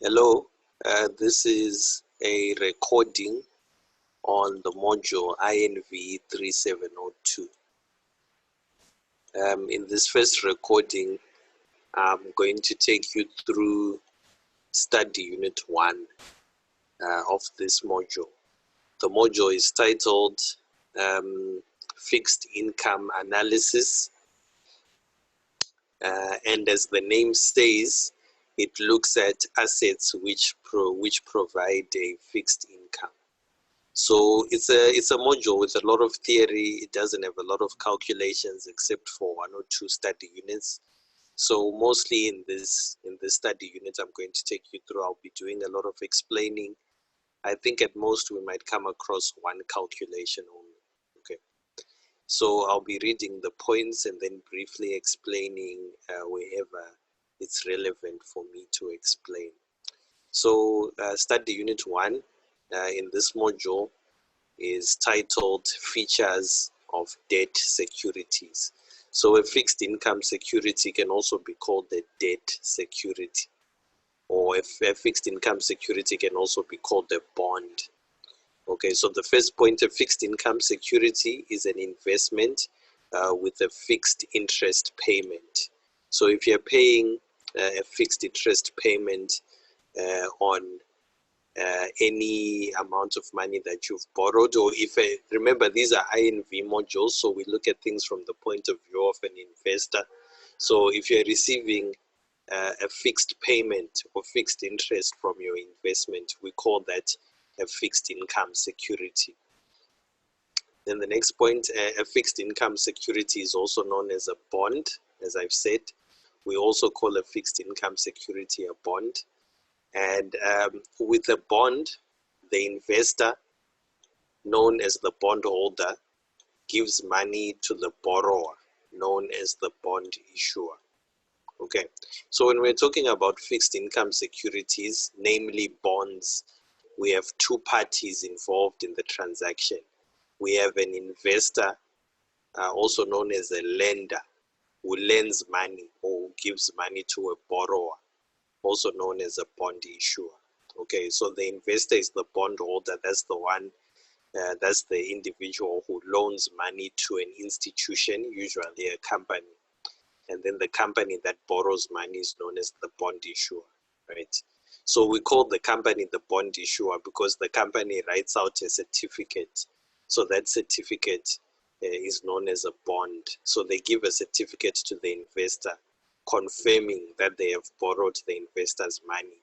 Hello, this is a recording on the module INV3702. In this first recording, I'm going to take you through study unit 1 of this module. The module is titled Fixed Income Analysis, and as the name says, it looks at assets which provide a fixed income. So it's a module with a lot of theory. It doesn't have a lot of calculations except for 1 or 2 study units. So mostly in this study unit I'm going to take you through, I'll be doing a lot of explaining. I think at most we might come across 1 calculation only. Okay. So I'll be reading the points and then briefly explaining wherever it's relevant for me to explain. So study unit 1 in this module is titled Features of Debt Securities. So a fixed income security can also be called a debt security, or a fixed income security can also be called a bond. Okay, so the first point, a fixed income security is an investment with a fixed interest payment. So if you're paying a fixed interest payment on any amount of money that you've borrowed, or if remember, these are INV modules, so we look at things from the point of view of an investor. So if you're receiving a fixed payment or fixed interest from your investment, we call that a fixed income security. Then the next point, a fixed income security is also known as a bond. As I've said, we also call a fixed income security a bond. And with a bond, the investor, known as the bondholder, gives money to the borrower, known as the bond issuer. Okay, so when we're talking about fixed income securities, namely bonds, we have 2 parties involved in the transaction. We have an investor, also known as a lender, who lends money or gives money to a borrower, also known as a bond issuer. Okay, so the investor is the bondholder. That's the one, that's the individual who loans money to an institution, usually a company. And then the company that borrows money is known as the bond issuer, right? So we call the company the bond issuer because the company writes out a certificate. So that certificate is known as a bond. So they give a certificate to the investor confirming that they have borrowed the investor's money.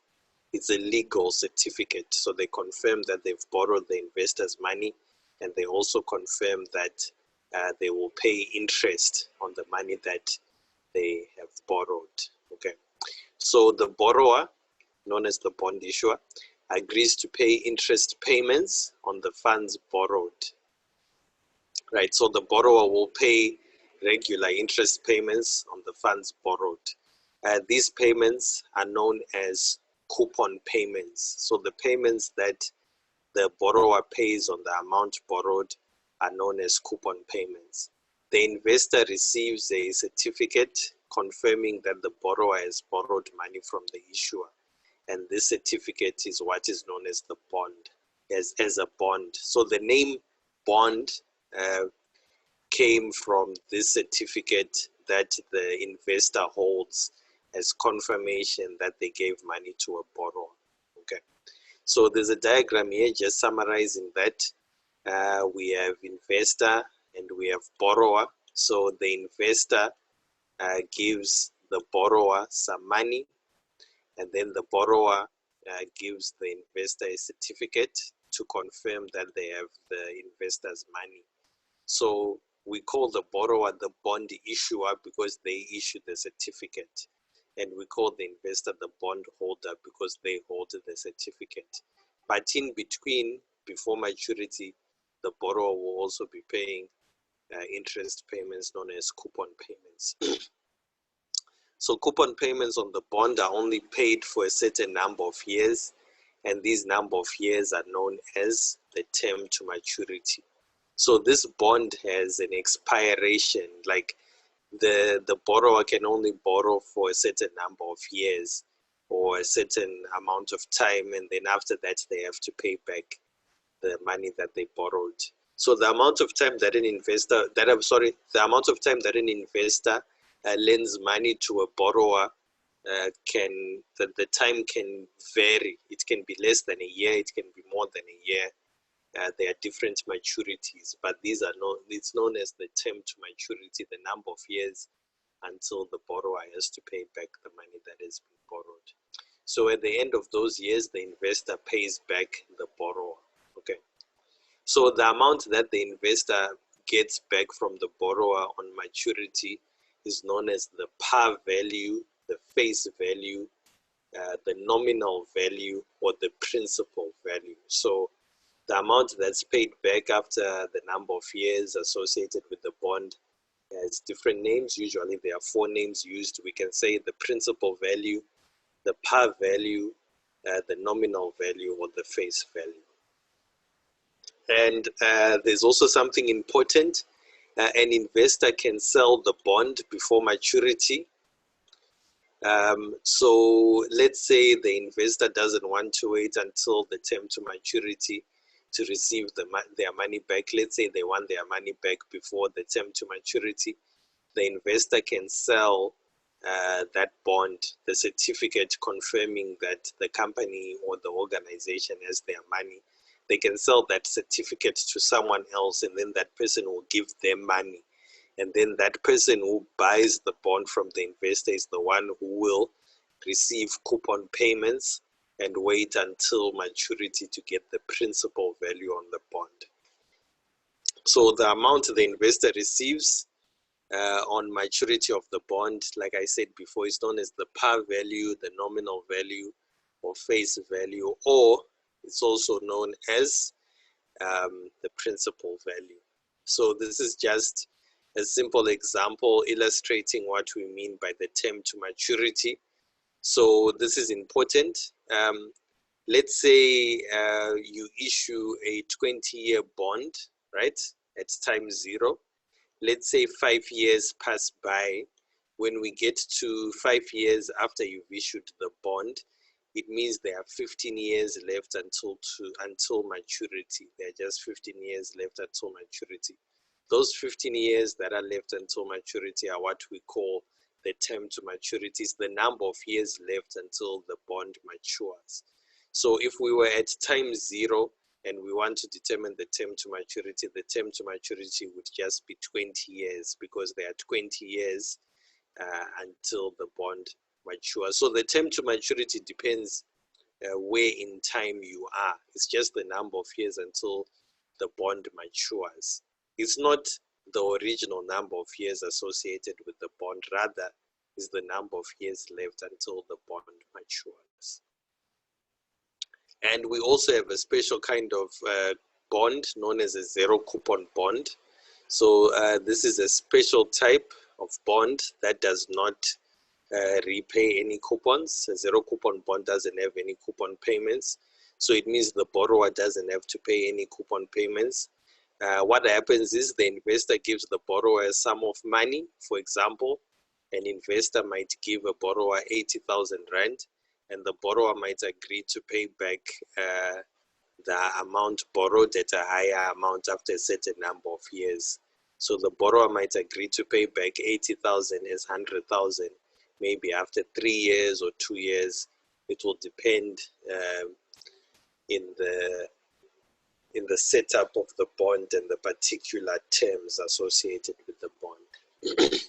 It's a legal certificate. So they confirm that they've borrowed the investor's money, and they also confirm that they will pay interest on the money that they have borrowed. Okay, so the borrower, known as the bond issuer, agrees to pay interest payments on the funds borrowed. Right, so the borrower will pay regular interest payments on the funds borrowed. These payments are known as coupon payments. So the payments that the borrower pays on the amount borrowed are known as coupon payments. The investor receives a certificate confirming that the borrower has borrowed money from the issuer, and this certificate is what is known as the bond, as a bond. So the name bond came from this certificate that the investor holds as confirmation that they gave money to a borrower. Okay, so there's a diagram here just summarizing that. We have investor and we have borrower. So the investor gives the borrower some money, and then the borrower gives the investor a certificate to confirm that they have the investor's money. So we call the borrower the bond issuer because they issue the certificate, and we call the investor the bond holder because they hold the certificate. But in between, before maturity, the borrower will also be paying interest payments known as coupon payments. So coupon payments on the bond are only paid for a certain number of years, and these number of years are known as the term to maturity. So this bond has an expiration, like the borrower can only borrow for a certain number of years, or a certain amount of time, and then after that they have to pay back the money that they borrowed. So the amount of time that the amount of time that an investor lends money to a borrower the time can vary. It can be less than a year, it can be more than a year. There are different maturities, but it's known as the term to maturity, the number of years until the borrower has to pay back the money that has been borrowed. So at the end of those years, the investor pays back the borrower. Okay. So the amount that the investor gets back from the borrower on maturity is known as the par value, the face value, the nominal value, or the principal value. So the amount that's paid back after the number of years associated with the bond has different names. Usually there are 4 names used. We can say the principal value, the par value, the nominal value, or the face value. And there's also something important. An investor can sell the bond before maturity. So let's say the investor doesn't want to wait until the term to maturity to receive their money back. Let's say they want their money back before the term to maturity. The investor can sell that bond, the certificate confirming that the company or the organization has their money. They can sell that certificate to someone else, and then that person will give them money. And then that person who buys the bond from the investor is the one who will receive coupon payments and wait until maturity to get the principal value on the bond. So the amount the investor receives on maturity of the bond, like I said before, is known as the par value, the nominal value, or face value, or it's also known as the principal value. So this is just a simple example illustrating what we mean by the term to maturity. So this is important. Let's say you issue a 20-year bond, right, at time 0. Let's say 5 years pass by. When we get to 5 years after you've issued the bond, it means there are 15 years left until maturity. There are just 15 years left until maturity. Those 15 years that are left until maturity are what we call the term to maturity. It's the number of years left until the bond matures. So if we were at time 0 and we want to determine the term to maturity, the term to maturity would just be 20 years, because there are 20 years until the bond matures. So the term to maturity depends where in time you are. It's just the number of years until the bond matures. It's not the original number of years associated with the bond, rather is the number of years left until the bond matures. And we also have a special kind of bond known as a zero coupon bond. So this is a special type of bond that does not repay any coupons. A zero coupon bond doesn't have any coupon payments. So it means the borrower doesn't have to pay any coupon payments. What happens is the investor gives the borrower a sum of money. For example, an investor might give a borrower 80,000 Rand, and the borrower might agree to pay back the amount borrowed at a higher amount after a certain number of years. So the borrower might agree to pay back 80,000 as 100,000, maybe after 3 years or 2 years. It will depend in the setup of the bond and the particular terms associated with the bond.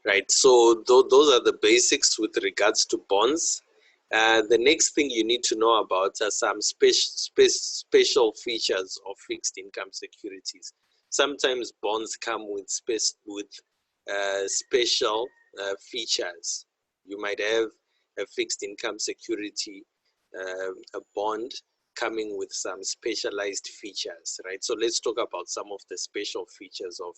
Right, so those are the basics with regards to bonds. The next thing you need to know about are some special features of fixed income securities. Sometimes bonds come with special features. You might have a fixed income security, a bond coming with some specialized features, right? So let's talk about some of the special features of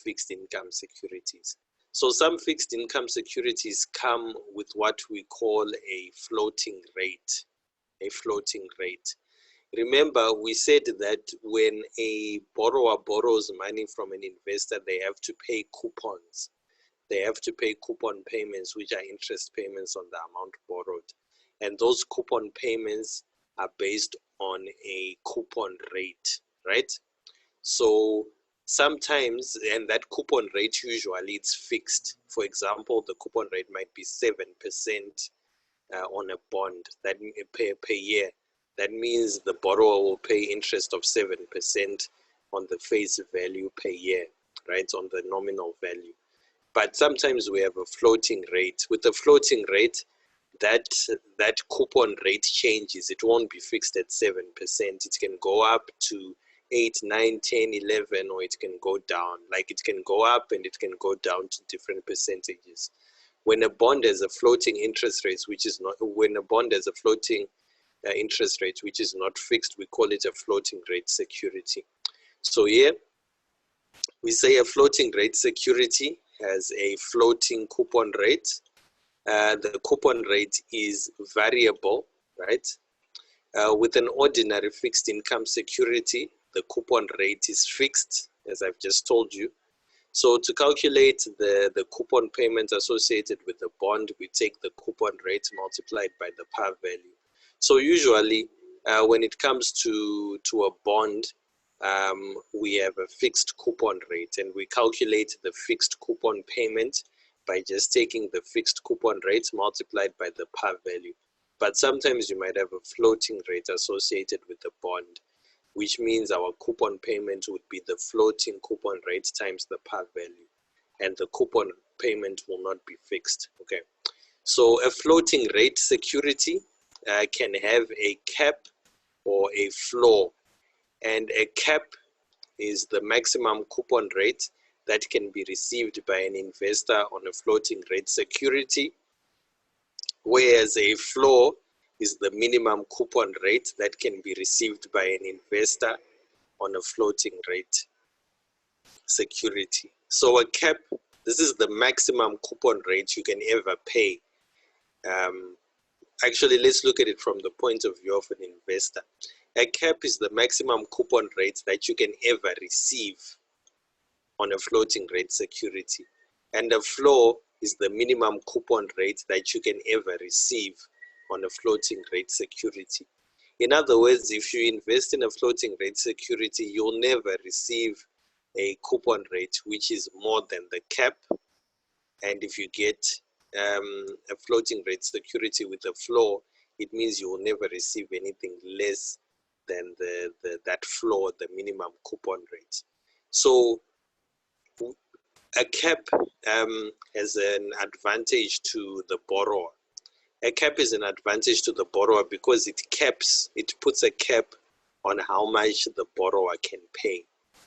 fixed income securities. So some fixed income securities come with what we call a floating rate. A floating rate. Remember, we said that when a borrower borrows money from an investor, they have to pay coupons. they have to pay coupon payments, which are interest payments on the amount borrowed. And those coupon payments are based on a coupon rate, right? So sometimes, and that coupon rate usually it's fixed. For example, the coupon rate might be 7% on a bond that per year. That means the borrower will pay interest of 7% on the face value per year, right, on the nominal value. But sometimes we have a floating rate. With a floating rate, that coupon rate changes. It won't be fixed at 7%. It can go up to 8, 9, 10, 11, or it can go down. Like it can go up and it can go down to different percentages. When a bond has a floating interest rate, which is not, when a bond has a floating interest rate, which is not fixed, we call it a floating rate security. So here, we say a floating rate security has a floating coupon rate. The coupon rate is variable, right? With an ordinary fixed income security, the coupon rate is fixed, as I've just told you. So to calculate the coupon payment associated with the bond, we take the coupon rate multiplied by the par value. So usually, when it comes to a bond, we have a fixed coupon rate, and we calculate the fixed coupon payment by just taking the fixed coupon rate multiplied by the par value. But sometimes you might have a floating rate associated with the bond, which means our coupon payment would be the floating coupon rate times the par value, and the coupon payment will not be fixed. Okay, so a floating rate security can have a cap or a floor, and a cap is the maximum coupon rate that can be received by an investor on a floating rate security, whereas a floor is the minimum coupon rate that can be received by an investor on a floating rate security. So a cap, this is the maximum coupon rate you can ever pay. Actually, let's look at it from the point of view of an investor. A cap is the maximum coupon rate that you can ever receive on a floating rate security. And a floor is the minimum coupon rate that you can ever receive on a floating rate security. In other words, if you invest in a floating rate security, you'll never receive a coupon rate which is more than the cap. And if you get a floating rate security with a floor, it means you will never receive anything less than that floor, the minimum coupon rate. So a cap has an advantage to the borrower. A cap is an advantage to the borrower because it puts a cap on how much the borrower can pay,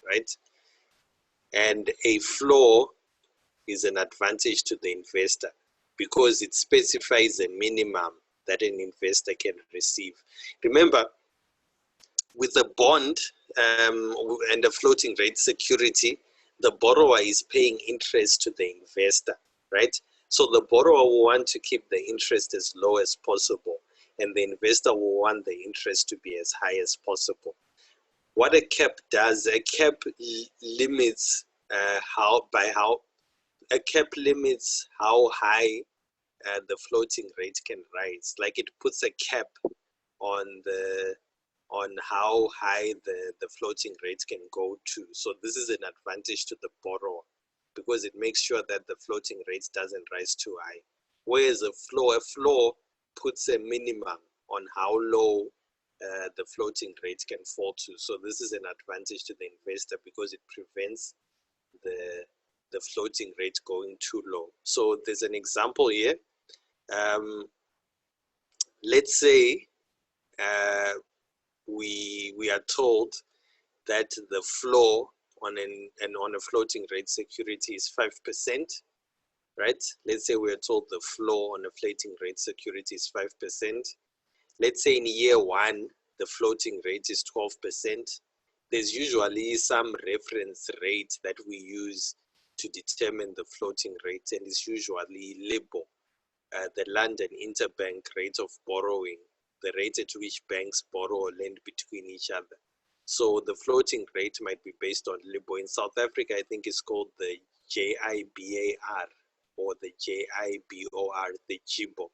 right? And a floor is an advantage to the investor because it specifies a minimum that an investor can receive. Remember, with a bond and a floating rate security, the borrower is paying interest to the investor, right? So the borrower will want to keep the interest as low as possible, and the investor will want the interest to be as high as possible. What a cap does, a cap limits how high the floating rate can rise. Like it puts a cap on how high the floating rate can go to. So this is an advantage to the borrower because it makes sure that the floating rate doesn't rise too high. Whereas a floor puts a minimum on how low the floating rate can fall to. So this is an advantage to the investor because it prevents the floating rate going too low. So there's an example here. Let's say we are told that the floor on a floating rate security is 5%, right? Let's say we are told the floor on a floating rate security is 5%. Let's say in year one, the floating rate is 12%. There's usually some reference rate that we use to determine the floating rate, and it's usually LIBOR, the London Interbank Rate of Borrowing, the rate at which banks borrow or lend between each other. So the floating rate might be based on LIBOR. In South Africa, I think it's called the JIBAR, or the JIBOR, the JIBOR,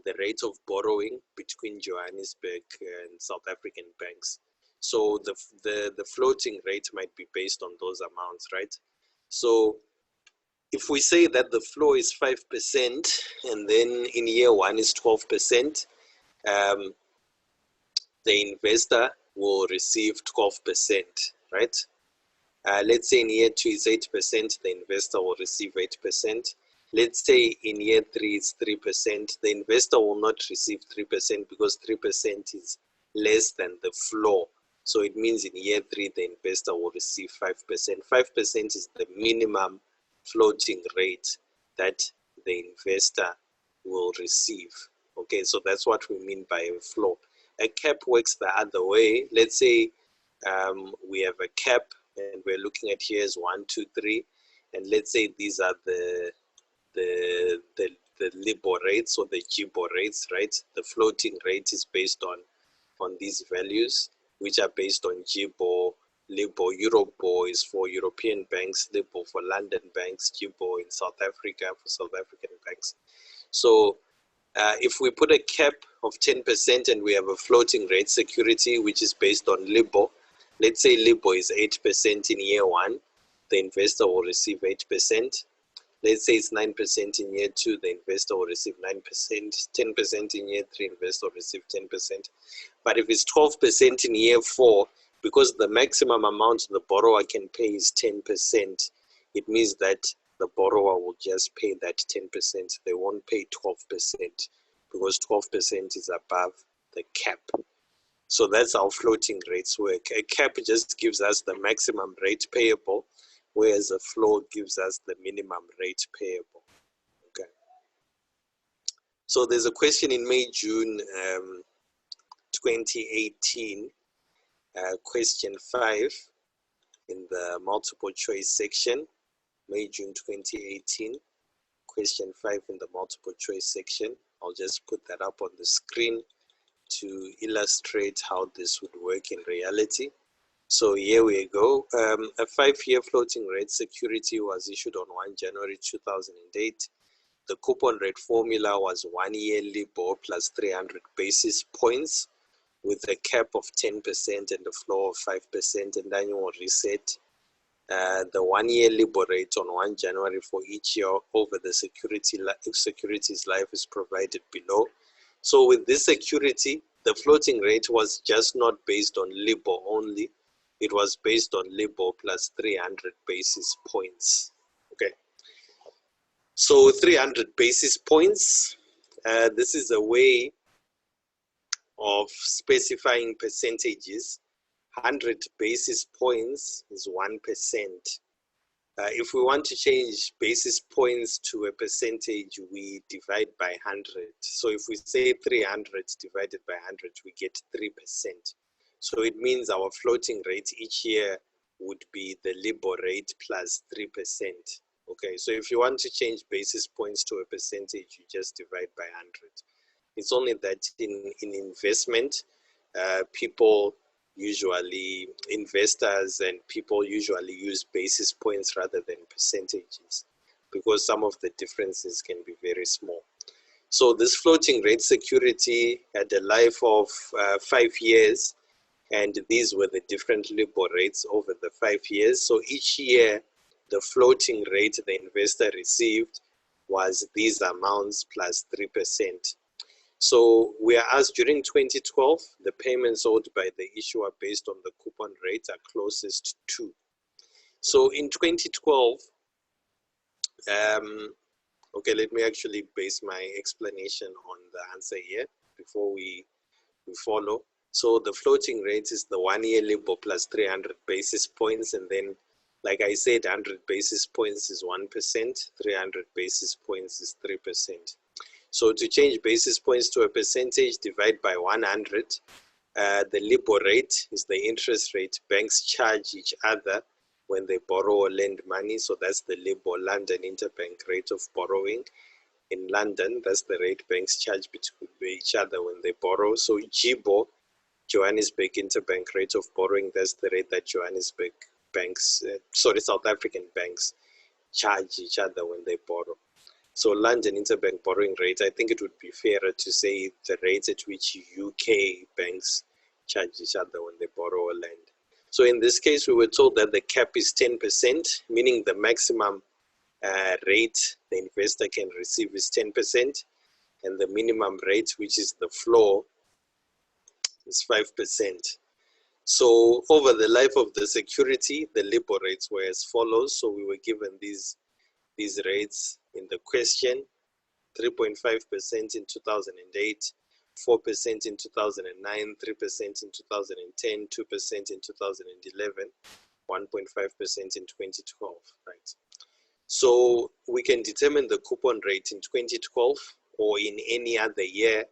the rate of borrowing between Johannesburg and South African banks. So the floating rate might be based on those amounts, right? So if we say that the floor is 5% and then in year one is 12%, the investor will receive 12%, right? Let's say in year two is 8%, the investor will receive 8%. Let's say in year three it's 3%, the investor will not receive 3% because 3% is less than the floor. So it means in year three, the investor will receive 5%. 5% is the minimum floating rate that the investor will receive. Okay, so that's what we mean by a floor. A cap works the other way. Let's say we have a cap and we're looking at here is 1, 2, 3, and let's say these are the LIBOR rates or the GIBOR rates, right? The floating rate is based on these values, which are based on GIBOR, LIBOR. Eurobor is for European banks, LIBOR for London banks, GIBOR in South Africa for South African banks. So if we put a cap of 10% and we have a floating rate security which is based on LIBOR, let's say LIBOR is 8% in year one, the investor will receive 8%. Let's say it's 9% in year two, the investor will receive 9%, 10% in year three, investor will receive 10%. But if it's 12% in year four, because the maximum amount the borrower can pay is 10%, it means that the borrower will just pay that 10%. They won't pay 12% because 12% is above the cap. So that's how floating rates work. A cap just gives us the maximum rate payable, whereas a floor gives us the minimum rate payable. Okay. So there's a question in May, June 2018, question 5 in the multiple choice section. May, June 2018, question 5 in the multiple choice section. I'll just put that up on the screen to illustrate how this would work in reality. So here we go. A 5-year floating rate security was issued on 1 January 2008. The coupon rate formula was 1 year LIBOR plus 300 basis points with a cap of 10% and a floor of 5% and annual reset. The 1 year LIBOR rate on 1 January for each year over the security's life is provided below. So with this security, the floating rate was just not based on LIBOR only. It was based on LIBOR plus 300 basis points. Okay. So 300 basis points, this is a way of specifying percentages. 100 basis points is 1%. If we want to change basis points to a percentage, we divide by 100. So if we say 300 divided by 100, we get 3%. So it means our floating rate each year would be the LIBOR rate plus 3%. Okay, so if you want to change basis points to a percentage, you just divide by 100. It's only that in investment, investors and people usually use basis points rather than percentages because some of the differences can be very small. So this floating rate security had a life of 5 years, and these were the different LIBOR rates over the 5 years. So each year, the floating rate the investor received was these amounts plus 3%. So we are asked during 2012, the payments owed by the issuer based on the coupon rate are closest to. So in 2012, okay, let me actually base my explanation on the answer here before we follow. So the floating rate is the 1 year LIBOR plus 300 basis points, and then, like I said, 100 basis points is 1%, 300 basis points is 3%. So to change basis points to a percentage, divide by 100. The LIBOR rate is the interest rate banks charge each other when they borrow or lend money. So that's the LIBOR, London Interbank Rate of Borrowing. In London, that's the rate banks charge between each other when they borrow. So GIBOR, Johannesburg Interbank Rate of Borrowing, that's the rate that Johannesburg banks, South African banks charge each other when they borrow. So London interbank borrowing rate, I think it would be fairer to say the rate at which UK banks charge each other when they borrow or lend. So in this case, we were told that the cap is 10%, meaning the maximum rate the investor can receive is 10%, and the minimum rate, which is the floor, is 5%. So over the life of the security, the LIBOR rates were as follows. So we were given these rates in the question: 3.5% in 2008, 4% in 2009, 3% in 2010, 2% in 2011, 1.5% in 2012, right? So we can determine the coupon rate in 2012 or in any other year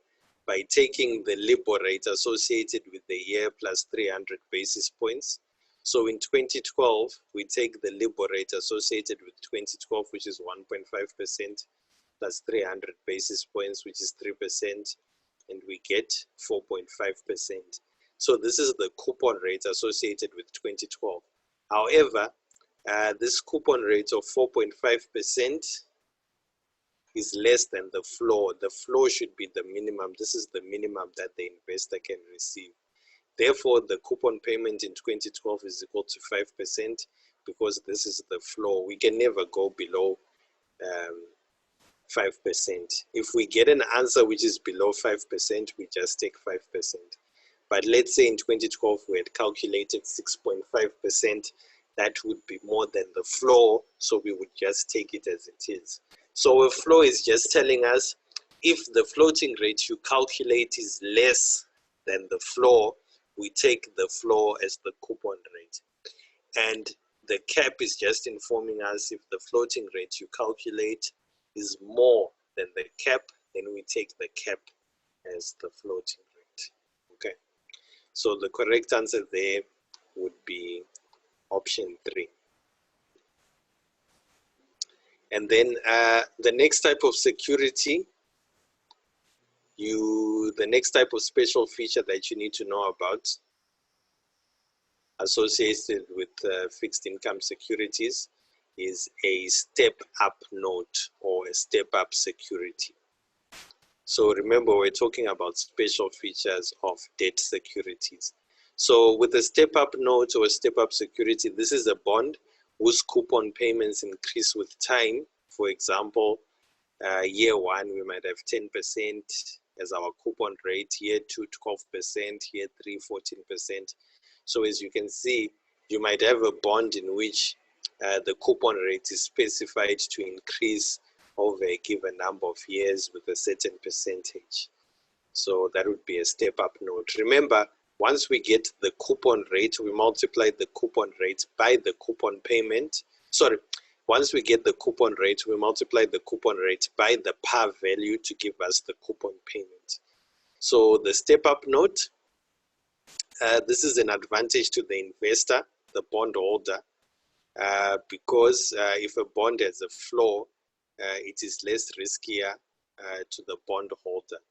by taking the LIBOR rate associated with the year plus 300 basis points. So in 2012, we take the LIBOR rate associated with 2012, which is 1.5%, plus 300 basis points, which is 3%, and we get 4.5%. So this is the coupon rate associated with 2012. However, this coupon rate of 4.5% is less than the floor. The floor should be the minimum. This is the minimum that the investor can receive. Therefore, the coupon payment in 2012 is equal to 5% because this is the floor. We can never go below 5%. If we get an answer which is below 5%, we just take 5%. But let's say in 2012 we had calculated 6.5%, that would be more than the floor, so we would just take it as it is. So a floor is just telling us if the floating rate you calculate is less than the floor, we take the floor as the coupon rate. And the cap is just informing us if the floating rate you calculate is more than the cap, then we take the cap as the floating rate. Okay, so the correct answer there would be option 3. And then the next type of security, the next type of special feature that you need to know about associated with fixed income securities is a step-up note or a step-up security. So remember, we're talking about special features of debt securities. So with a step-up note or a step-up security, this is a bond whose coupon payments increase with time. For example, year 1, we might have 10% as our coupon rate, year 2, 12%, year 3, 14%. So as you can see, you might have a bond in which the coupon rate is specified to increase over a given number of years with a certain percentage. So that would be a step-up note. Remember, once we get the coupon rate, we multiply the coupon rate by the coupon payment. Sorry, once we get the coupon rate, we multiply the coupon rate by the par value to give us the coupon payment. So the step-up note, this is an advantage to the investor, the bondholder, because if a bond has a floor, it is less riskier to the bondholder.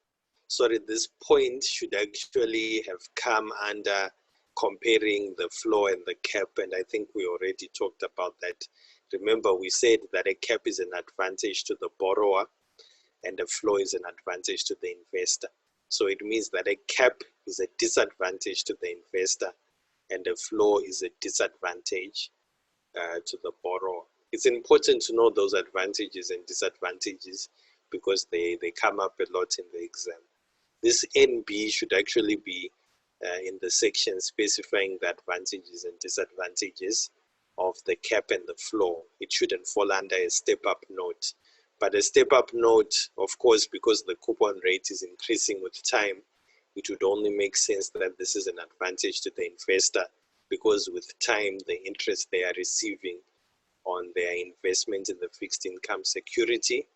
Sorry, this point should actually have come under comparing the floor and the cap, and I think we already talked about that. Remember, we said that a cap is an advantage to the borrower and a floor is an advantage to the investor. So it means that a cap is a disadvantage to the investor and a floor is a disadvantage to the borrower. It's important to know those advantages and disadvantages because they come up a lot in the exam. This NB should actually be in the section specifying the advantages and disadvantages of the cap and the floor. It shouldn't fall under a step-up note. But a step-up note, of course, because the coupon rate is increasing with time, it would only make sense that this is an advantage to the investor because with time, the interest they are receiving on their investment in the fixed income security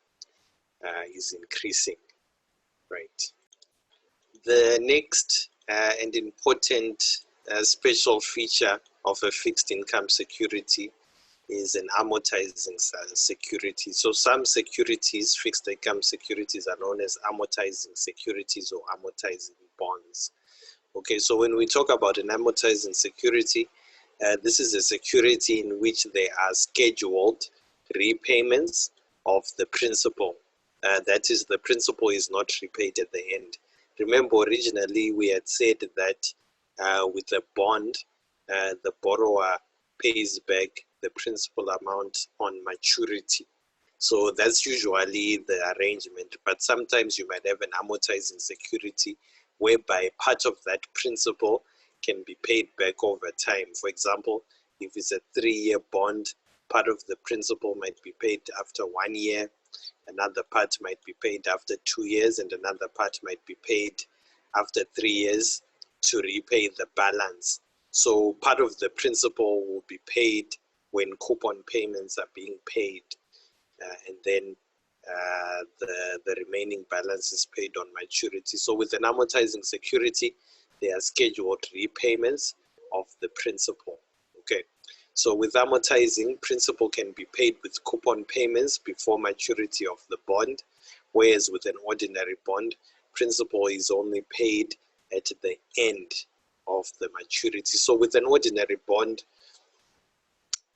is increasing, right? The next and important special feature of a fixed income security is an amortizing security. So some securities, fixed income securities, are known as amortizing securities or amortizing bonds. Okay, so when we talk about an amortizing security, this is a security in which there are scheduled repayments of the principal. That is, the principal is not repaid at the end. Remember, originally we had said that with a bond, the borrower pays back the principal amount on maturity. So that's usually the arrangement, but sometimes you might have an amortizing security whereby part of that principal can be paid back over time. For example, if it's a 3-year bond, part of the principal might be paid after 1 year, another part might be paid after 2 years, and another part might be paid after 3 years to repay the balance. So part of the principal will be paid when coupon payments are being paid, and then the remaining balance is paid on maturity. So with an amortizing security, there are scheduled repayments of the principal. Okay, so with amortizing, principal can be paid with coupon payments before maturity of the bond, whereas with an ordinary bond, principal is only paid at the end of the maturity. So with an ordinary bond,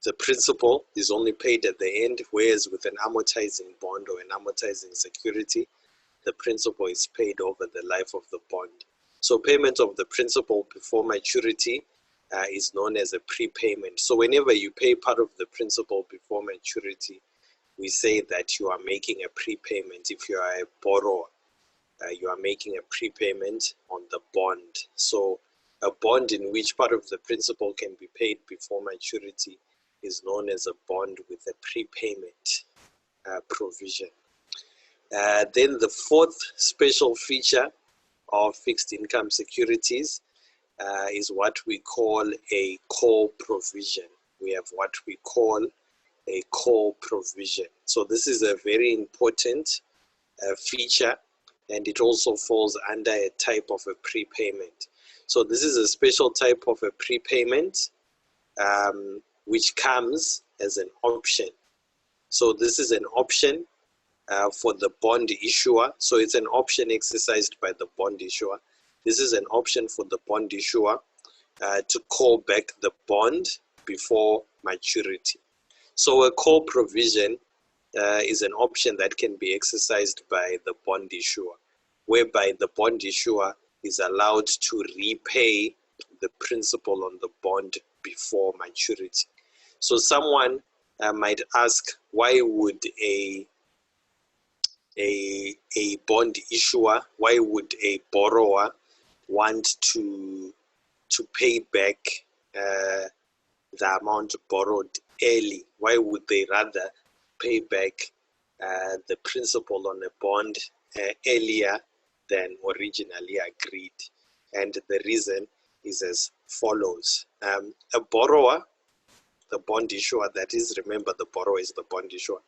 the principal is only paid at the end, whereas with an amortizing bond or an amortizing security, the principal is paid over the life of the bond. So payment of the principal before maturity is known as a prepayment. So whenever you pay part of the principal before maturity, we say that you are making a prepayment. If you are a borrower, you are making a prepayment on the bond. So a bond in which part of the principal can be paid before maturity is known as a bond with a prepayment provision. Then the fourth special feature of fixed income securities is what we call a call provision. We have what we call a call provision. So this is a very important feature, and it also falls under a type of a prepayment. So this is a special type of a prepayment which comes as an option. So this is an option for the bond issuer. So it's an option exercised by the bond issuer. This is an option for the bond issuer to call back the bond before maturity. So a call provision is an option that can be exercised by the bond issuer, whereby the bond issuer is allowed to repay the principal on the bond before maturity. So someone might ask, why would a bond issuer, why would a borrower want to pay back the amount borrowed early? Why would they rather pay back the principal on a bond earlier than originally agreed? And the reason is as follows. A borrower, the bond issuer, that is, remember the borrower is the bond issuer.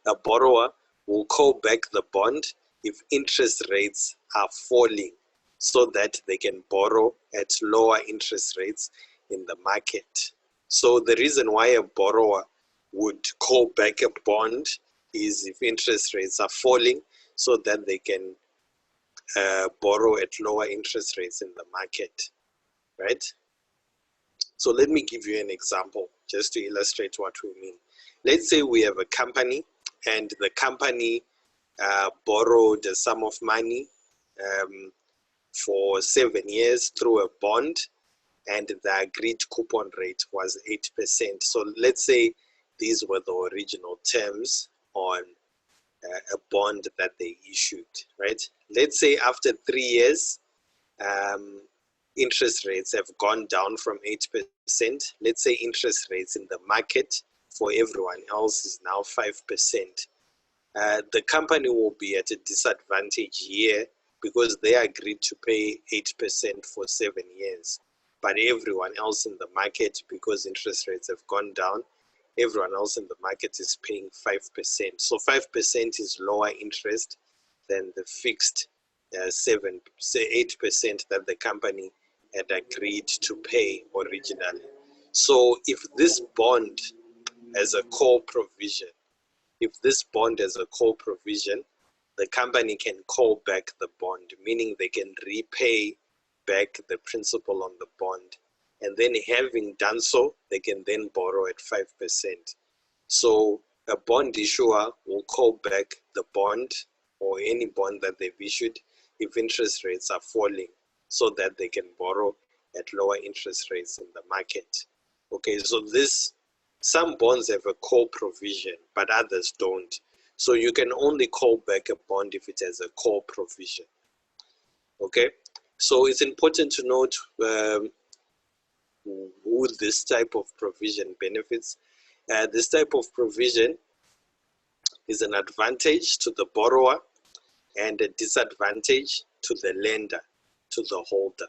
A borrower will call back the bond if interest rates are falling so that they can borrow at lower interest rates in the market. So the reason why a borrower would call back a bond is if interest rates are falling so that they can borrow at lower interest rates in the market, right? So let me give you an example just to illustrate what we mean. Let's say we have a company, and the company borrowed a sum of money for 7 years through a bond, and the agreed coupon rate was 8%. So let's say these were the original terms on a bond that they issued, right? Let's say after 3 years, interest rates have gone down from 8%. Let's say interest rates in the market for everyone else is now 5%. The company will be at a disadvantage here because they agreed to pay 8% for 7 years. But everyone else in the market, because interest rates have gone down, everyone else in the market is paying 5%. So 5% is lower interest than the fixed 8% that the company had agreed to pay originally. So if this bond has a call provision, the company can call back the bond, meaning they can repay back the principal on the bond. And then having done so, they can then borrow at 5%. So a bond issuer will call back the bond or any bond that they've issued if interest rates are falling, so that they can borrow at lower interest rates in the market. Okay, so some bonds have a call provision, but others don't. So you can only call back a bond if it has a call provision. Okay, so it's important to note who this type of provision benefits. This type of provision is an advantage to the borrower and a disadvantage to the lender, to the holder.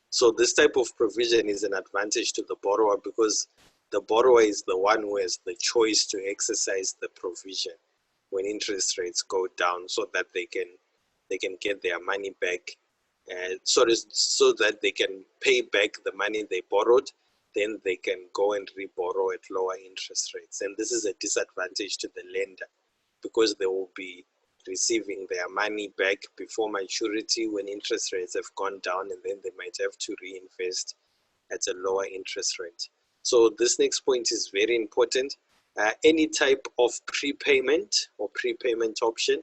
So this type of provision is an advantage to the borrower because the borrower is the one who has the choice to exercise the provision when interest rates go down, so that they can get their money back, so that they can pay back the money they borrowed. Then they can go and re-borrow at lower interest rates. And this is a disadvantage to the lender because they will be receiving their money back before maturity when interest rates have gone down, and then they might have to reinvest at a lower interest rate. So this next point is very important. Any type of prepayment or prepayment option,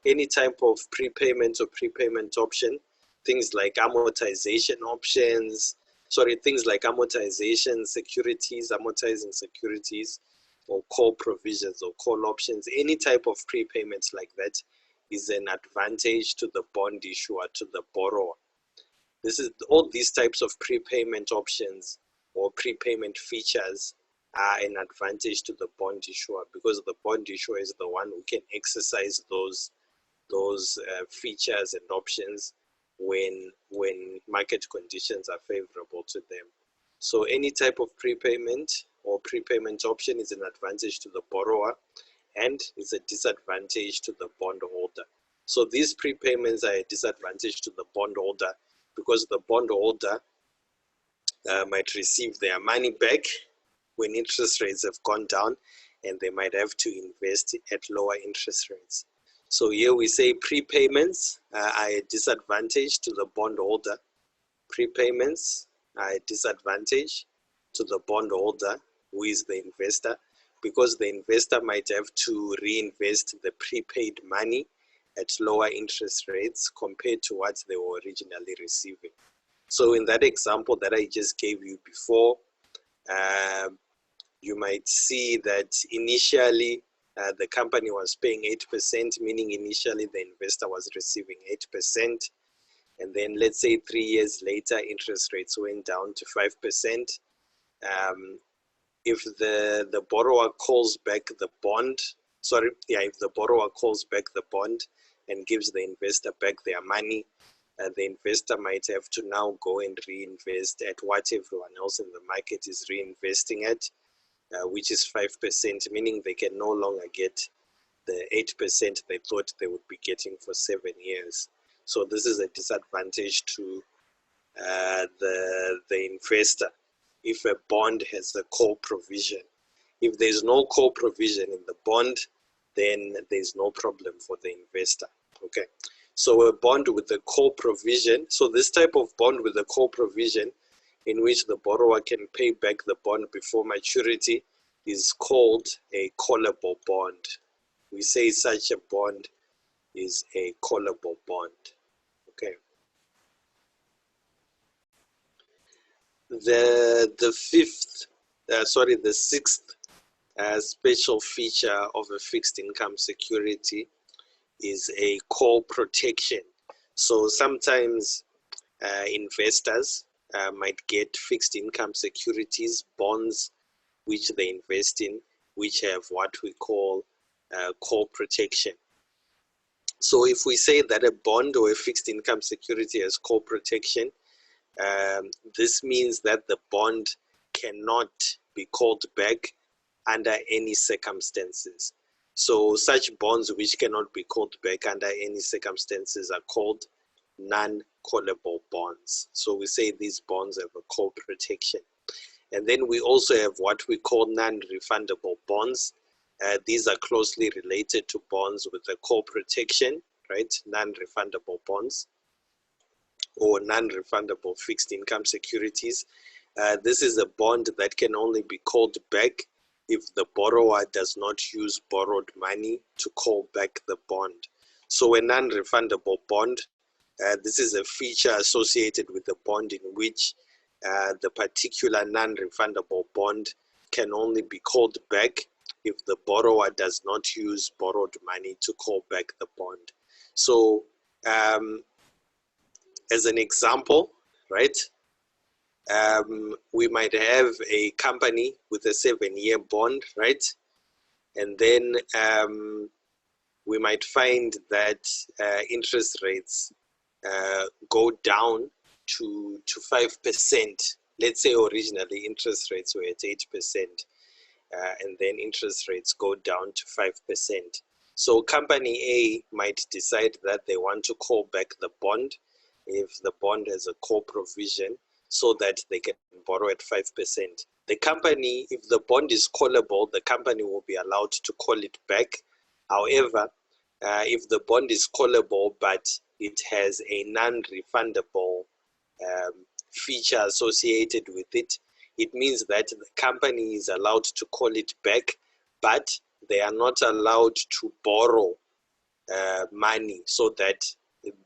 any type of prepayment or prepayment option, things like amortization options, things like amortization securities, amortizing securities, or call provisions or call options, any type of prepayment like that is an advantage to the bond issuer, to the borrower. All these types of prepayment options or prepayment features are an advantage to the bond issuer because the bond issuer is the one who can exercise those features and options when market conditions are favorable to them. So any type of prepayment or prepayment option is an advantage to the borrower and is a disadvantage to the bondholder. So these prepayments are a disadvantage to the bondholder because the bondholder might receive their money back when interest rates have gone down, and they might have to invest at lower interest rates. So here we say prepayments are a disadvantage to the bondholder. Prepayments are a disadvantage to the bondholder, who is the investor, because the investor might have to reinvest the prepaid money at lower interest rates compared to what they were originally receiving. So in that example that I just gave you before, you might see that initially the company was paying 8%, meaning initially the investor was receiving 8%. And then let's say 3 years later, interest rates went down to 5%. If the borrower calls back the bond, if the borrower calls back the bond and gives the investor back their money, the investor might have to now go and reinvest at what everyone else in the market is reinvesting at, which is 5%, meaning they can no longer get the 8% they thought they would be getting for 7 years. So this is a disadvantage to the investor if a bond has a call provision. If there's no call provision in the bond, then there's no problem for the investor. Okay, so a bond with a call provision, so this type of bond with a call provision in which the borrower can pay back the bond before maturity is called a callable bond. We say such a bond is a callable bond. Okay. The sixth special feature of a fixed income security is a call protection. So sometimes investors might get fixed income securities, bonds, which they invest in, which have what we call call protection. So if we say that a bond or a fixed income security has call protection, this means that the bond cannot be called back under any circumstances. So such bonds which cannot be called back under any circumstances are called non-callable bonds. So we say these bonds have a call protection. And then we also have what we call non-refundable bonds. These are closely related to bonds with a call protection, right? Non-refundable bonds or non-refundable fixed income securities. This is a bond that can only be called back if the borrower does not use borrowed money to call back the bond. So a non-refundable bond, this is a feature associated with the bond in which the particular non-refundable bond can only be called back if the borrower does not use borrowed money to call back the bond. So as an example, right, we might have a company with a 7-year bond, right? And then we might find that interest rates go down to 5%. Let's say originally interest rates were at 8%, and then interest rates go down to 5%. So company A might decide that they want to call back the bond if the bond has a call provision so that they can borrow at 5%. The company, if the bond is callable, the company will be allowed to call it back. However, if the bond is callable but it has a non-refundable feature associated with it, it means that the company is allowed to call it back, but they are not allowed to borrow money, so that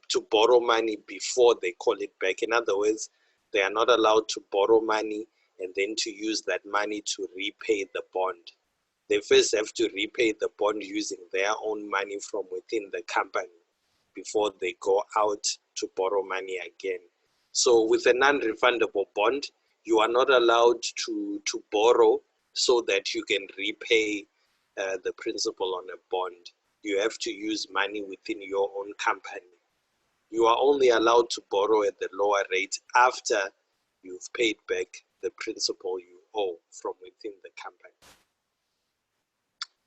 to borrow money before they call it back. In other words, they are not allowed to borrow money and then to use that money to repay the bond. They first have to repay the bond using their own money from within the company before they go out to borrow money again. So with a non-refundable bond, you are not allowed to borrow so that you can repay the principal on a bond. You have to use money within your own company. You are only allowed to borrow at the lower rate after you've paid back the principal you owe from within the company.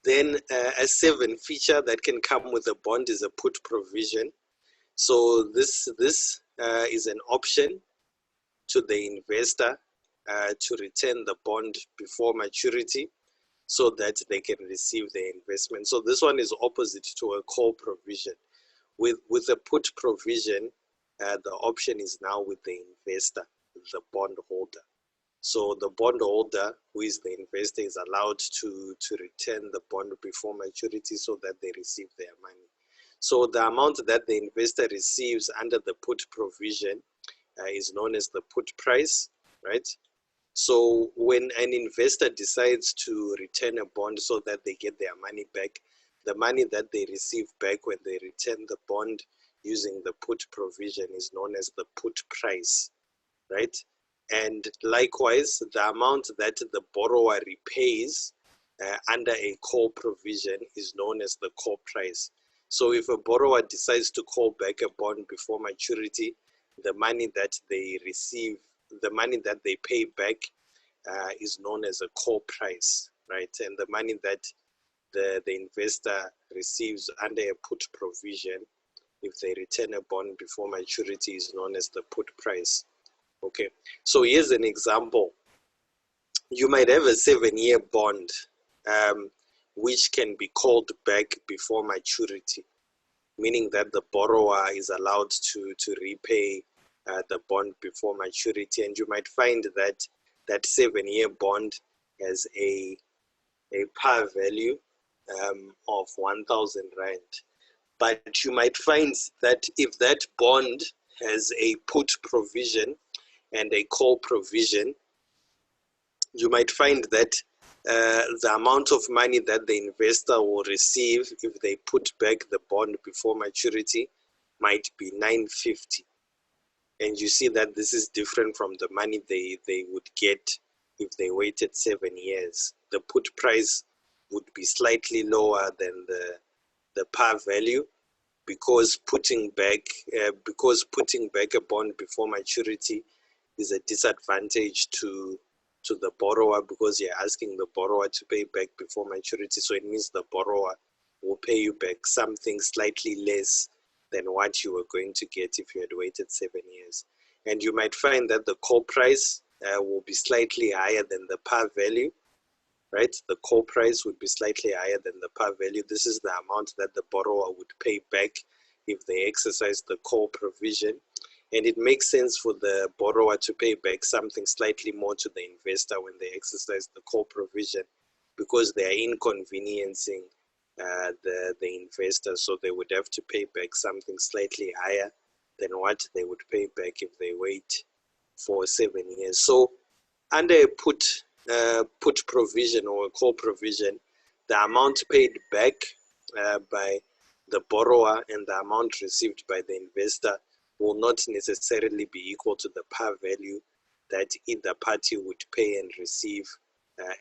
Then a 7th feature that can come with a bond is a put provision. So this is an option to the investor to return the bond before maturity so that they can receive their investment. So this one is opposite to a call provision. With a put provision, the option is now with the investor, the bondholder. So the bondholder, who is the investor, is allowed to return the bond before maturity so that they receive their money. So the amount that the investor receives under the put provision is known as the put price, right? So when an investor decides to return a bond so that they get their money back, the money that they receive back when they return the bond using the put provision is known as the put price, right? And likewise, the amount that the borrower repays under a call provision is known as the call price. So if a borrower decides to call back a bond before maturity, the money that they receive, the money that they pay back is known as a call price, right? And the money that the investor receives under a put provision, if they return a bond before maturity, is known as the put price. Okay, so here's an example. You might have a 7-year bond which can be called back before maturity, meaning that the borrower is allowed to repay the bond before maturity. And you might find that that 7-year bond has a par value of 1,000 Rand. But you might find that if that bond has a put provision and a call provision, you might find that the amount of money that the investor will receive if they put back the bond before maturity might be 950. And you see that this is different from the money they would get if they waited 7 years. The put price would be slightly lower than the par value, because putting back a bond before maturity is a disadvantage to the borrower, because you're asking the borrower to pay back before maturity. So it means the borrower will pay you back something slightly less than what you were going to get if you had waited 7 years. And you might find that the call price will be slightly higher than the par value, right? The call price would be slightly higher than the par value. This is the amount that the borrower would pay back if they exercise the call provision. And it makes sense for the borrower to pay back something slightly more to the investor when they exercise the call provision, because they are inconveniencing the investor, so they would have to pay back something slightly higher than what they would pay back if they wait for 7 years. So under a put provision or a call provision, the amount paid back by the borrower and the amount received by the investor will not necessarily be equal to the par value that either party would pay and receive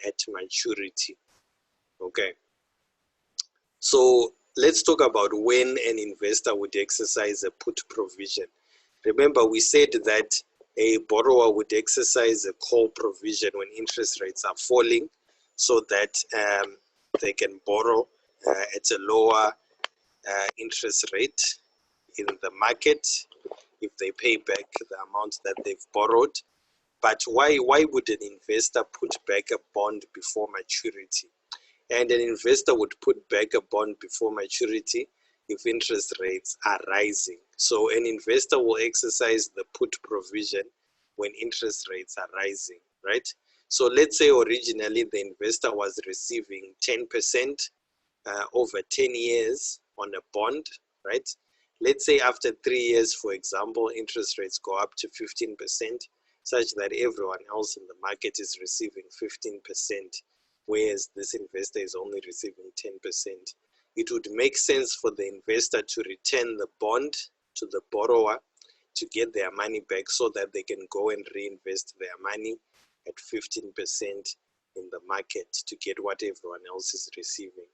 at maturity. Okay. So let's talk about when an investor would exercise a put provision. Remember, we said that a borrower would exercise a call provision when interest rates are falling so that they can borrow at a lower interest rate in the market if they pay back the amount that they've borrowed. But why would an investor put back a bond before maturity? And an investor would put back a bond before maturity if interest rates are rising. So an investor will exercise the put provision when interest rates are rising, right? So let's say originally the investor was receiving 10% over 10 years on a bond, right? Let's say after 3 years, for example, interest rates go up to 15%, such that everyone else in the market is receiving 15%. Whereas this investor is only receiving 10%. It would make sense for the investor to return the bond to the borrower to get their money back so that they can go and reinvest their money at 15% in the market to get what everyone else is receiving.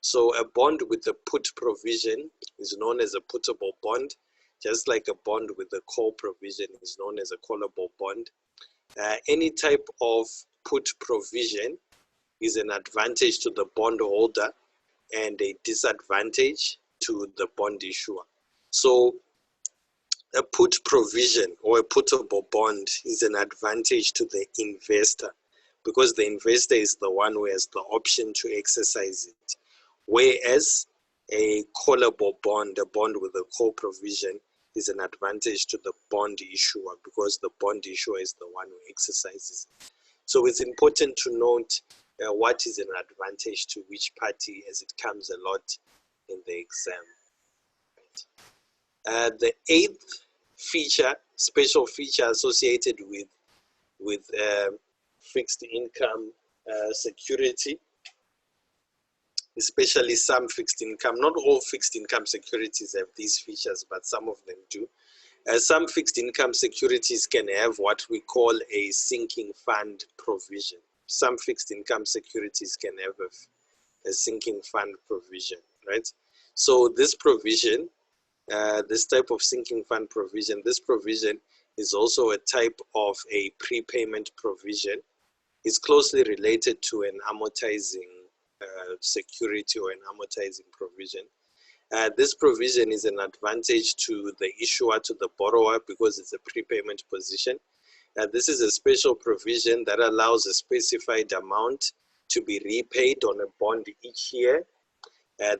So a bond with a put provision is known as a puttable bond, just like a bond with a call provision is known as a callable bond. Any type of put provision is an advantage to the bondholder and a disadvantage to the bond issuer. So a put provision or a puttable bond is an advantage to the investor because the investor is the one who has the option to exercise it. Whereas a callable bond, a bond with a call provision, is an advantage to the bond issuer because the bond issuer is the one who exercises it. So it's important to note what is an advantage to which party, as it comes a lot in the exam. Right. The eighth feature, special feature associated with fixed income security, especially some fixed income. Not all fixed income securities have these features, but some of them do. Some fixed income securities can have what we call a sinking fund provision. Some fixed income securities can have a sinking fund provision, right? So this provision, this type of sinking fund provision, this provision is also a type of a prepayment provision. It's closely related to an amortizing security or an amortizing provision. This provision is an advantage to the issuer, to the borrower, because it's a prepayment position. This is a special provision that allows a specified amount to be repaid on a bond each year.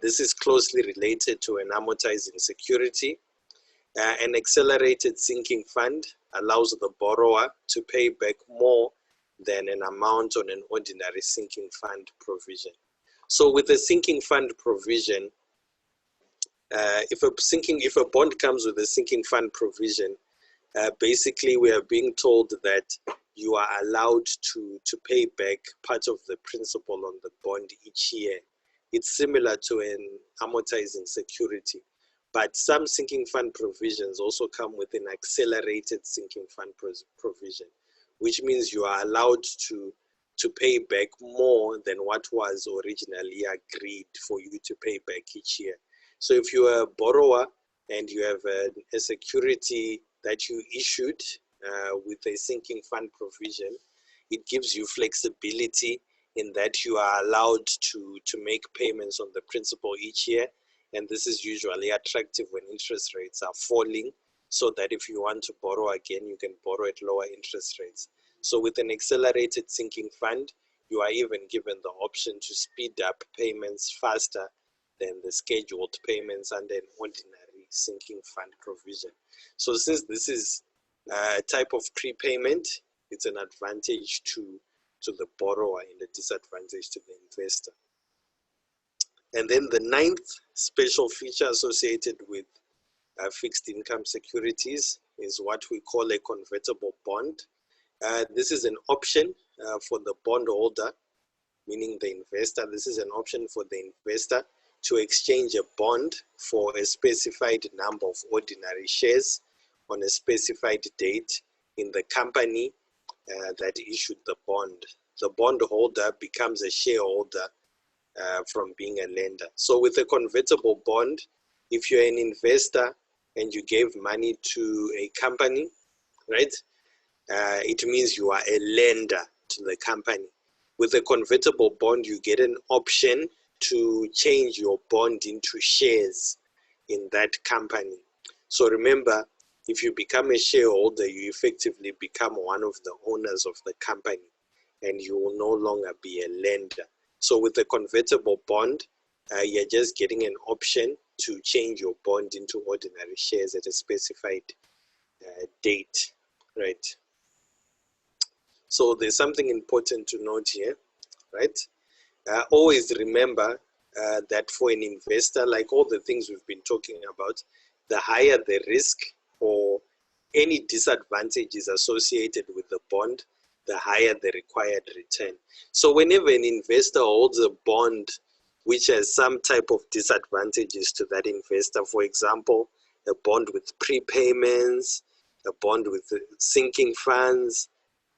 This is closely related to an amortizing security. An accelerated sinking fund allows the borrower to pay back more than an amount on an ordinary sinking fund provision. So with a sinking fund provision, if a bond comes with a sinking fund provision, basically we are being told that you are allowed to pay back part of the principal on the bond each year. It's similar to an amortizing security, but some sinking fund provisions also come with an accelerated sinking fund provision, which means you are allowed to pay back more than what was originally agreed for you to pay back each year. So if you are a borrower and you have a security that you issued with a sinking fund provision, it gives you flexibility in that you are allowed to make payments on the principal each year. And this is usually attractive when interest rates are falling, so that if you want to borrow again, you can borrow at lower interest rates. So with an accelerated sinking fund, you are even given the option to speed up payments faster than the scheduled payments under an ordinary sinking fund provision. So since this is a type of prepayment, it's an advantage to to the borrower and a disadvantage to the investor. And then the ninth special feature associated with fixed income securities is what we call a convertible bond. This is an option for the bondholder, meaning the investor. This is an option for the investor to exchange a bond for a specified number of ordinary shares on a specified date in the company that issued the bond. The bondholder becomes a shareholder from being a lender. So with a convertible bond, if you're an investor and you gave money to a company, right, it means you are a lender to the company. With a convertible bond, you get an option to change your bond into shares in that company. So remember, if you become a shareholder, you effectively become one of the owners of the company and you will no longer be a lender. So with a convertible bond, you're just getting an option to change your bond into ordinary shares at a specified date, right? So there's something important to note here, right? Always remember that for an investor, like all the things we've been talking about, the higher the risk or any disadvantages associated with the bond, the higher the required return. So whenever an investor holds a bond which has some type of disadvantages to that investor, for example, a bond with prepayments, a bond with sinking funds,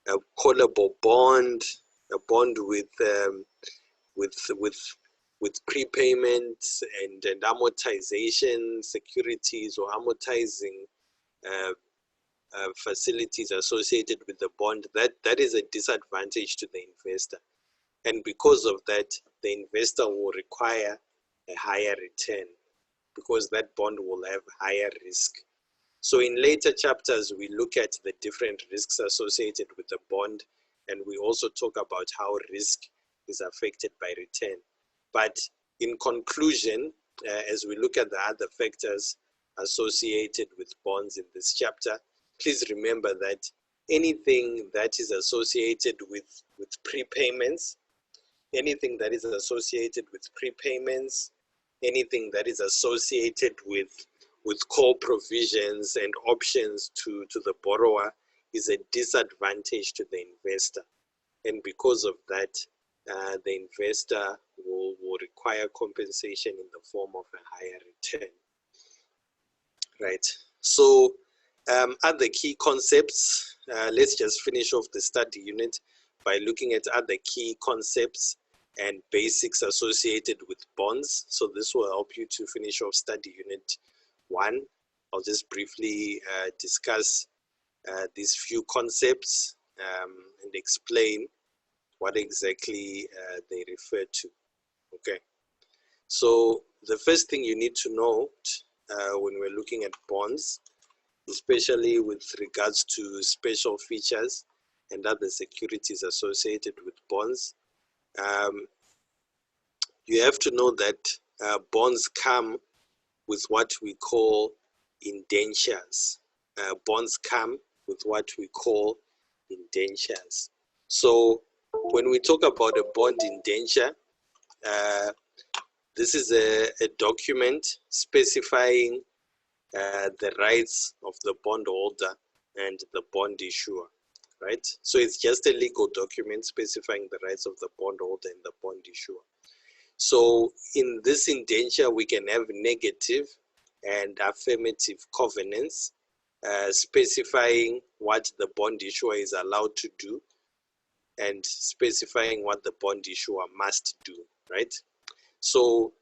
a callable bond, a bond with prepayments and amortization securities or amortizing facilities associated with the bond, that is a disadvantage to the investor. And because of that, the investor will require a higher return because that bond will have higher risk. So in later chapters, we look at the different risks associated with the bond, and we also talk about how risk is affected by return. But in conclusion, as we look at the other factors associated with bonds in this chapter, please remember that anything that is associated with prepayments, anything that is associated with prepayments, anything that is associated with call provisions and options to the borrower is a disadvantage to the investor. And because of that, the investor will require compensation in the form of a higher return. Right. So other key concepts, let's just finish off the study unit by looking at other key concepts and basics associated with bonds. So this will help you to finish off study unit 1. I'll just briefly discuss these few concepts and explain what exactly they refer to. Okay. So the first thing you need to note when we're looking at bonds, especially with regards to special features and other securities associated with bonds, you have to know that bonds come with what we call indentures. Bonds come with what we call indentures. So when we talk about a bond indenture, this is a document specifying the rights of the bondholder and the bond issuer, right? So it's just a legal document specifying the rights of the bondholder and the bond issuer. So in this indenture, we can have negative and affirmative covenants specifying what the bond issuer is allowed to do and specifying what the bond issuer must do, right? So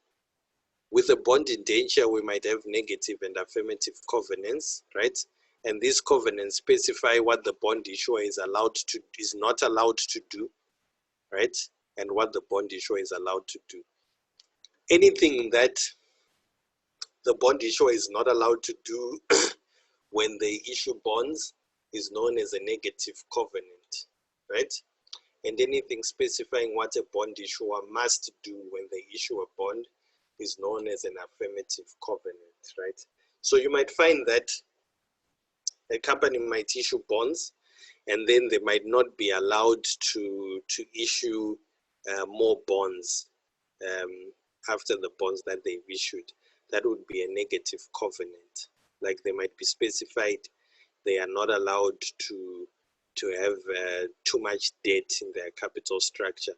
with a bond indenture, we might have negative and affirmative covenants, right? And these covenants specify what the bond issuer is not allowed to do, right? And what the bond issuer is allowed to do. Anything that the bond issuer is not allowed to do when they issue bonds is known as a negative covenant, right? And anything specifying what a bond issuer must do when they issue a bond is known as an affirmative covenant, right? So you might find that a company might issue bonds and then they might not be allowed to issue more bonds after the bonds that they've issued. That would be a negative covenant. Like they might be specified, they are not allowed to have too much debt in their capital structure,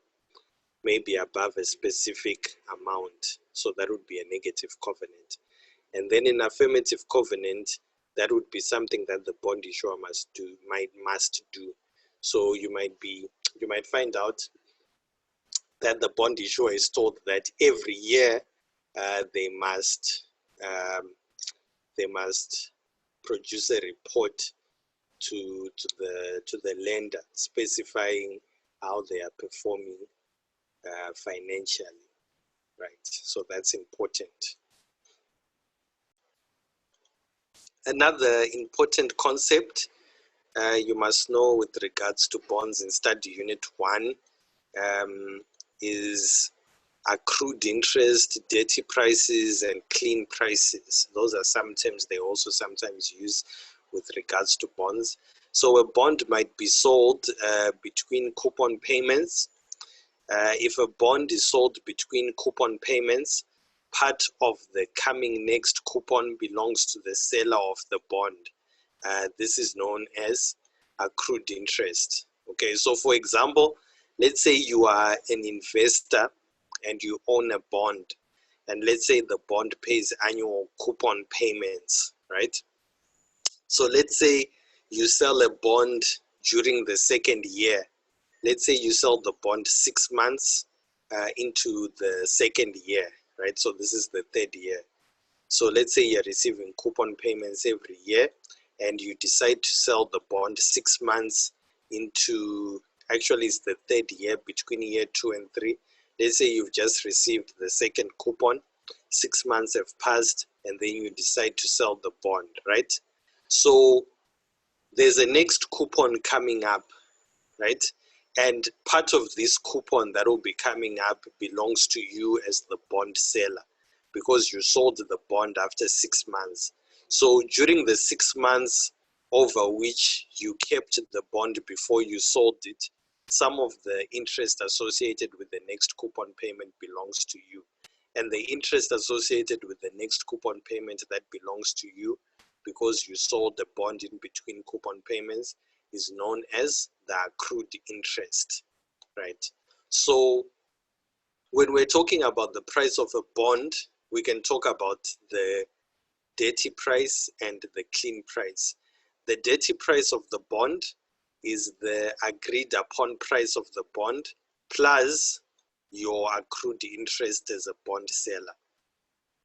maybe above a specific amount. So that would be a negative covenant. And then in affirmative covenant, that would be something that the bond issuer must do. So you might find out that the bond issuer is told that every year they must produce a report to the lender specifying how they are performing financially, right? So that's important. Another important concept you must know with regards to bonds in study unit 1 is accrued interest, dirty prices, and clean prices. Those are some terms they also sometimes use with regards to bonds. So a bond might be sold between coupon payments. If a bond is sold between coupon payments, part of the coming next coupon belongs to the seller of the bond. This is known as accrued interest. Okay, so for example, let's say you are an investor and you own a bond, and let's say the bond pays annual coupon payments, right? So let's say you sell a bond during the second year. Let's say you sell the bond 6 months into the second year, right? So this is the third year. So let's say you're receiving coupon payments every year, and you decide to sell the bond 6 months into, actually it's the third year, between year 2 and 3. Let's say you've just received the second coupon, 6 months have passed, and then you decide to sell the bond, right? So there's a next coupon coming up, right? And part of this coupon that will be coming up belongs to you as the bond seller, because you sold the bond after 6 months. So during the 6 months over which you kept the bond before you sold it, some of the interest associated with the next coupon payment belongs to you. And the interest associated with the next coupon payment that belongs to you, because you sold the bond in between coupon payments, is known as the accrued interest, right? So when we're talking about the price of a bond, we can talk about the dirty price and the clean price. The dirty price of the bond is the agreed upon price of the bond plus your accrued interest as a bond seller,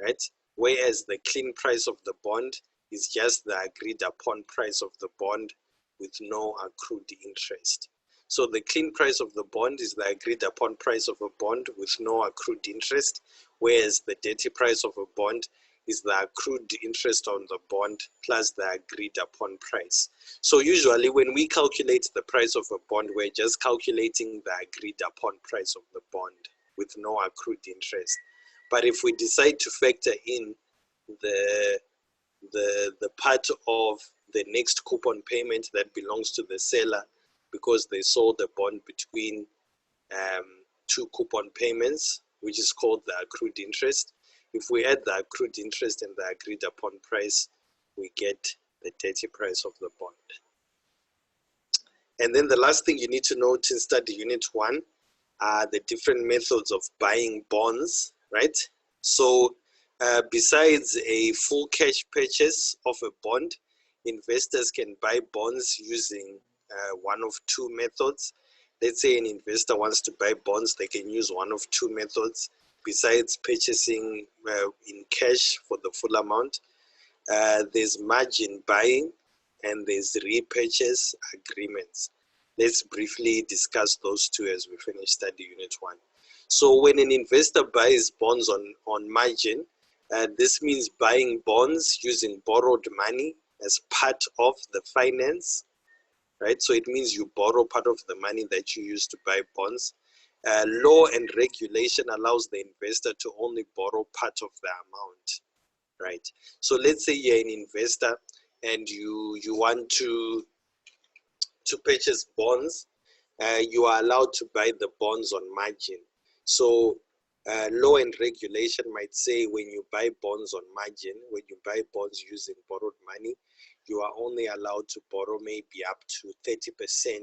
right? Whereas the clean price of the bond is just the agreed upon price of the bond with no accrued interest. So the clean price of the bond is the agreed upon price of a bond with no accrued interest, whereas the dirty price of a bond is the accrued interest on the bond plus the agreed upon price. So usually when we calculate the price of a bond, we're just calculating the agreed upon price of the bond with no accrued interest. But if we decide to factor in the part of the next coupon payment that belongs to the seller, because they sold the bond between 2 coupon payments, which is called the accrued interest. If we add the accrued interest and the agreed upon price, we get the dirty price of the bond. And then the last thing you need to note in study unit 1 are the different methods of buying bonds, right? So besides a full cash purchase of a bond, investors can buy bonds using one of 2 methods. Let's say an investor wants to buy bonds, they can use one of 2 methods besides purchasing in cash for the full amount. There's margin buying and there's repurchase agreements. Let's briefly discuss those 2 as we finish study unit 1. So when an investor buys bonds on margin, this means buying bonds using borrowed money as part of the finance, right? So it means you borrow part of the money that you use to buy bonds. Law and regulation allows the investor to only borrow part of the amount, right? So let's say you're an investor and you want to to purchase bonds, you are allowed to buy the bonds on margin. So law and regulation might say when you buy bonds on margin, when you buy bonds using borrowed money, you are only allowed to borrow maybe up to 30%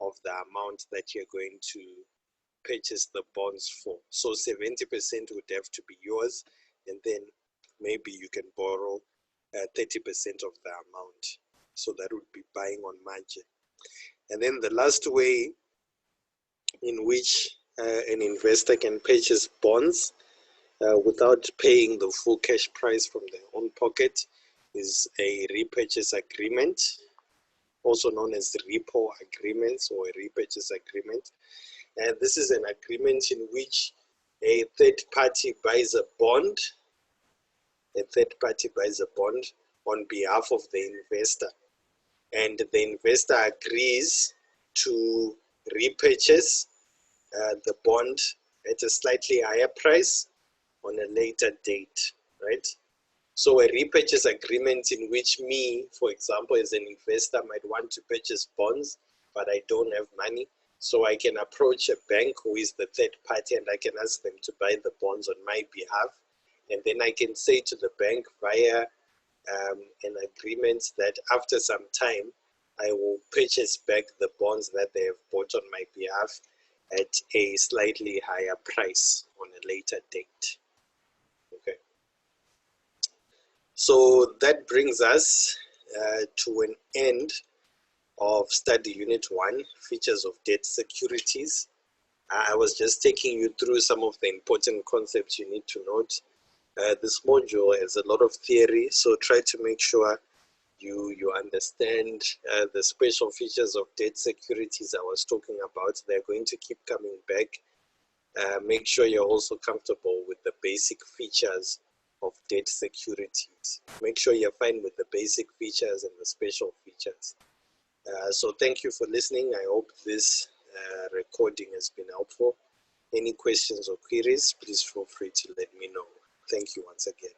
of the amount that you're going to purchase the bonds for. So 70% would have to be yours, and then maybe you can borrow 30% of the amount. So that would be buying on margin. And then the last way in which an investor can purchase bonds without paying the full cash price from their own pocket is a repurchase agreement, also known as repo agreements or a repurchase agreement. And this is an agreement in which a third party buys a bond. A third party buys a bond on behalf of the investor, and the investor agrees to repurchase the bond at a slightly higher price on a later date, right? So a repurchase agreement in which me, for example, as an investor might want to purchase bonds, but I don't have money. So I can approach a bank who is the third party and I can ask them to buy the bonds on my behalf. And then I can say to the bank via an agreement that after some time, I will purchase back the bonds that they have bought on my behalf at a slightly higher price on a later date. Okay. So that brings us to an end of study unit 1, features of debt securities. I was just taking you through some of the important concepts you need to note. This module has a lot of theory, so try to make sure you understand the special features of debt securities I was talking about. They're going to keep coming back. Make sure you're also comfortable with the basic features of debt securities. Make sure you're fine with the basic features and the special features. So thank you for listening. I hope this recording has been helpful. Any questions or queries, please feel free to let me know. Thank you once again.